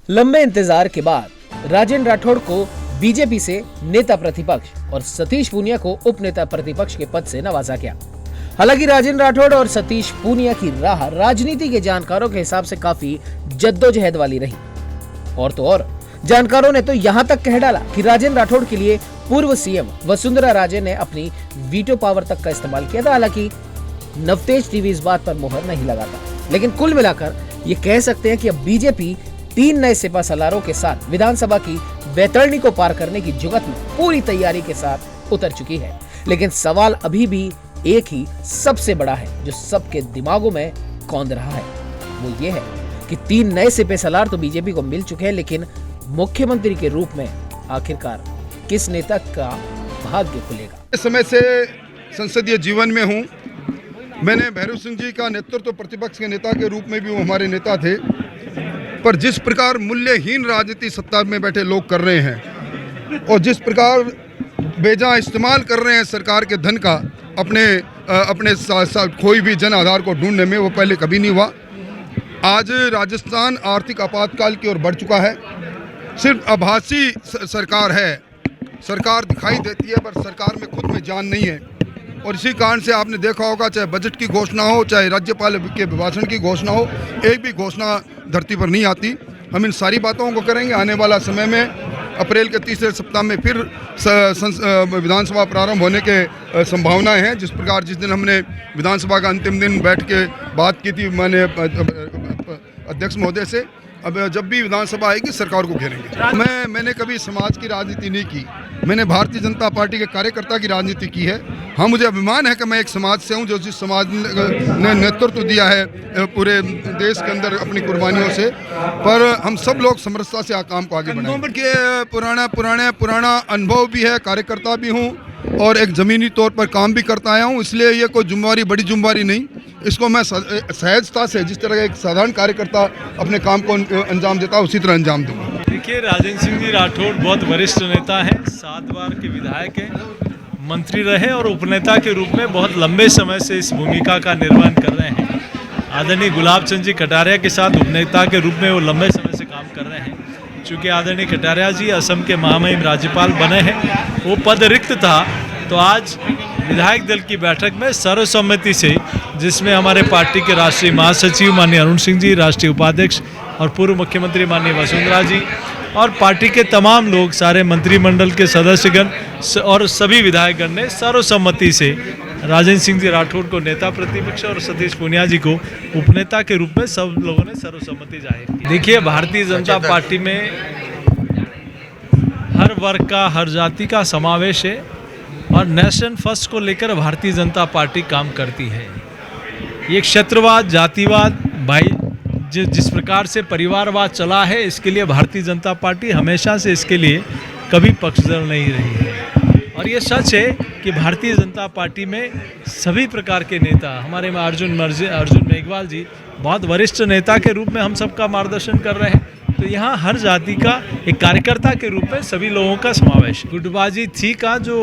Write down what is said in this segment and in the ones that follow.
लंबे इंतजार के बाद राजेंद्र राठौड़ को बीजेपी से नेता प्रतिपक्ष और सतीश पूनिया को उप नेता प्रतिपक्ष के पद से नवाजा गया। हालांकि राजेंद्र राठौड़ और सतीश पूनिया की राह राजनीति के जानकारों के हिसाब से काफी जद्दोजहद वाली रही। और तो और जानकारों ने तो यहाँ तक कह डाला कि राजेंद्र राठौड़ के लिए पूर्व सीएम वसुंधरा राजे ने अपनी वीटो पावर तक का इस्तेमाल किया था। हालांकि नवतेज टीवी इस बात पर मोहर नहीं लगाता, लेकिन कुल मिलाकर ये कह सकते हैं कि अब बीजेपी 3 नए सिपा सलारों के साथ विधानसभा की बैतरणी को पार करने की जुगत में पूरी तैयारी के साथ उतर चुकी है। लेकिन सवाल अभी भी एक ही सबसे बड़ा है जो सबके दिमागों में कौंध रहा है, वो ये है कि 3 नए सिपा सलार तो बीजेपी को मिल चुके हैं, लेकिन मुख्यमंत्री के रूप में आखिरकार किस नेता का भाग्य खुलेगा। इस समय से संसदीय जीवन में हूँ। मैंने भैरव सिंह जी का नेतृत्व प्रतिपक्ष के नेता के रूप में भी वो हमारे नेता थे, पर जिस प्रकार मूल्यहीन राजनीति सत्ता में बैठे लोग कर रहे हैं और जिस प्रकार बेजा इस्तेमाल कर रहे हैं सरकार के धन का अपने कोई भी जन आधार को ढूंढने में, वो पहले कभी नहीं हुआ। आज राजस्थान आर्थिक आपातकाल की ओर बढ़ चुका है। सिर्फ आभासी सरकार है, सरकार दिखाई देती है पर सरकार में खुद में जान नहीं है। और इसी कारण से आपने देखा होगा, चाहे बजट की घोषणा हो, चाहे राज्यपाल के अभिभाषण की घोषणा हो, एक भी घोषणा धरती पर नहीं आती। हम इन सारी बातों को करेंगे। आने वाला समय में अप्रैल के तीसरे सप्ताह में फिर विधानसभा प्रारंभ होने के संभावनाएं हैं। जिस प्रकार जिस दिन हमने विधानसभा का अंतिम दिन बैठ के बात की थी मैंने अध्यक्ष महोदय से, अब जब भी विधानसभा आएगी सरकार को घेरेंगे। मैंने कभी समाज की राजनीति नहीं की, मैंने भारतीय जनता पार्टी के कार्यकर्ता की राजनीति की है। हाँ, मुझे अभिमान है कि मैं एक समाज से हूँ, जो जिस समाज ने नेतृत्व दिया है पूरे देश के अंदर अपनी कुर्बानियों से, पर हम सब लोग समरसता से काम को आगे बढ़ाएंगे। पुराना अनुभव भी है, कार्यकर्ता भी हूँ और एक ज़मीनी तौर पर काम भी करता आया हूँ। इसलिए ये कोई जिम्मेवारी बड़ी जिम्मेवारी नहीं, इसको मैं सहजता से, जिस तरह एक साधारण कार्यकर्ता अपने काम को अंजाम देता है उसी तरह अंजाम दूंगा। देखिए, राजेंद्र सिंह जी राठौड़ बहुत वरिष्ठ नेता हैं, 7 बार के विधायक हैं, मंत्री रहे और उपनेता के रूप में बहुत लंबे समय से इस भूमिका का निर्वहन कर रहे हैं। आदरणीय गुलाब चंद जी कटारिया के साथ उपनेता के रूप में वो लंबे समय से काम कर रहे हैं। चूँकि आदरणीय कटारिया जी असम के महामहिम राज्यपाल बने हैं, वो पद रिक्त था, तो आज विधायक दल की बैठक में सर्वसम्मति से, जिसमें हमारे पार्टी के राष्ट्रीय महासचिव माननीय अरुण सिंह जी, राष्ट्रीय उपाध्यक्ष और पूर्व मुख्यमंत्री माननीय वसुंधरा जी और पार्टी के तमाम लोग, सारे मंत्रिमंडल के सदस्यगण और सभी विधायकगण ने सर्वसम्मति से राजेंद्र सिंह जी राठौड़ को नेता प्रतिपक्ष और सतीश पूनिया जी को उपनेता के रूप में सब लोगों ने सर्वसम्मति जाहिर की। देखिए, भारतीय जनता पार्टी में हर वर्ग का, हर जाति का समावेश है और नेशन फर्स्ट को लेकर भारतीय जनता पार्टी काम करती है। ये क्षेत्रवाद, जातिवाद, जिस प्रकार से परिवारवाद चला है, इसके लिए भारतीय जनता पार्टी हमेशा से इसके लिए कभी पक्षधर नहीं रही है। और ये सच है कि भारतीय जनता पार्टी में सभी प्रकार के नेता, हमारे में अर्जुन मेघवाल जी बहुत वरिष्ठ नेता के रूप में हम सबका मार्गदर्शन कर रहे हैं। तो यहाँ हर जाति का एक कार्यकर्ता के रूप में सभी लोगों का समावेश। गुटबाजी थी का जो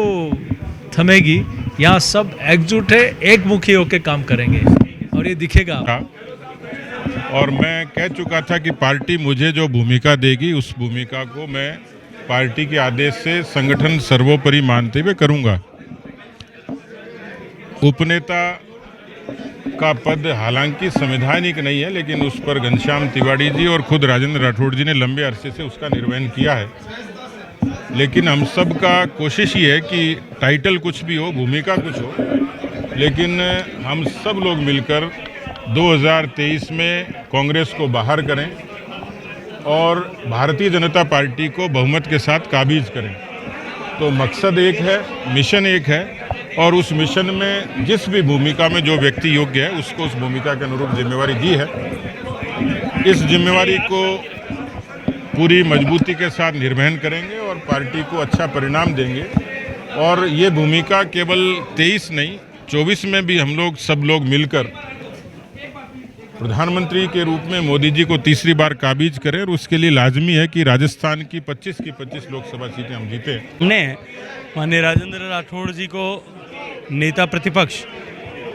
थमेगी, यहाँ सब एकजुट है, एक मुखी होकर काम करेंगे और ये दिखेगा। और मैं कह चुका था कि पार्टी मुझे जो भूमिका देगी उस भूमिका को मैं पार्टी के आदेश से संगठन सर्वोपरि मानते हुए करूंगा। उपनेता का पद हालांकि संवैधानिक नहीं है, लेकिन उस पर घनश्याम तिवारी जी और खुद राजेंद्र राठौड़ जी ने लंबे अरसे से उसका निर्वहन किया है। लेकिन हम सब का कोशिश ये है कि टाइटल कुछ भी हो, भूमिका कुछ हो, लेकिन हम सब लोग मिलकर 2023 में कांग्रेस को बाहर करें और भारतीय जनता पार्टी को बहुमत के साथ काबिज करें। तो मकसद एक है, मिशन एक है, और उस मिशन में जिस भी भूमिका में जो व्यक्ति योग्य है उसको उस भूमिका के अनुरूप जिम्मेवारी दी है। इस जिम्मेवारी को पूरी मजबूती के साथ निर्वहन करेंगे और पार्टी को अच्छा परिणाम देंगे। और ये भूमिका केवल 23 नहीं, 24 में भी हम लोग सब लोग मिलकर प्रधानमंत्री के रूप में मोदी जी को तीसरी बार काबिज करें। और उसके लिए लाजमी है कि राजस्थान की 25 लोकसभा सीटें हम जीते। हमने माननीय राजेंद्र राठौड़ जी को नेता प्रतिपक्ष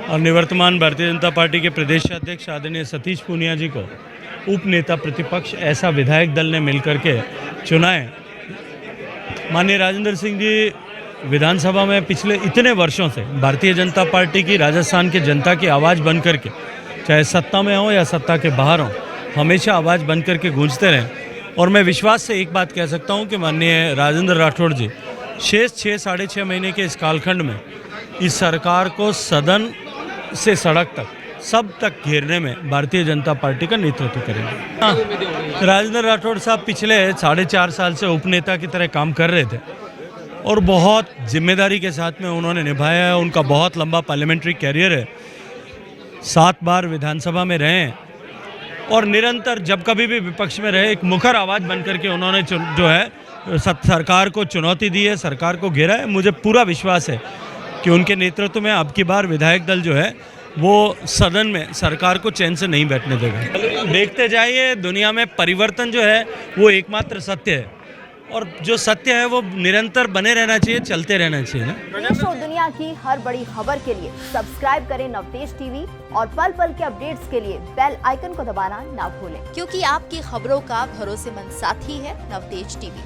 और निवर्तमान भारतीय जनता पार्टी के प्रदेश अध्यक्ष आदरणीय सतीश पूनिया जी को उप नेता प्रतिपक्ष ऐसा विधायक दल ने मिलकर के चुना है। माननीय राजेंद्र सिंह जी विधानसभा में पिछले इतने वर्षों से भारतीय जनता पार्टी की, राजस्थान की जनता की आवाज़ बन करके, चाहे सत्ता में हो या सत्ता के बाहर हो, हमेशा आवाज़ बन करके गूंजते रहें। और मैं विश्वास से एक बात कह सकता हूं कि माननीय राजेंद्र राठौड़ जी शेष 6-6.5 महीने के इस कालखंड में इस सरकार को सदन से सड़क तक सब तक घेरने में भारतीय जनता पार्टी का नेतृत्व करेंगे। राजेंद्र राठौड़ साहब पिछले 4.5 साल से उपनेता की तरह काम कर रहे थे और बहुत जिम्मेदारी के साथ में उन्होंने निभाया है। उनका बहुत लंबा पार्लियामेंट्री कैरियर है, 7 बार विधानसभा में रहे हैं और निरंतर जब कभी भी विपक्ष में रहे एक मुखर आवाज़ बन करके उन्होंने जो है सरकार को चुनौती दी है, सरकार को घेरा है। मुझे पूरा विश्वास है कि उनके नेतृत्व में अब की बार विधायक दल जो है वो सदन में सरकार को चैन से नहीं बैठने देगा। देखते जाइए, दुनिया में परिवर्तन जो है वो एकमात्र सत्य है और जो सत्य है वो निरंतर बने रहना चाहिए, चलते रहना चाहिए ना। देश और दुनिया की हर बड़ी खबर के लिए सब्सक्राइब करें नवतेज टीवी और पल पल के अपडेट्स के लिए बेल आइकन को दबाना ना भूलें, क्योंकि आपकी खबरों का भरोसेमंद साथी है नवतेज टीवी।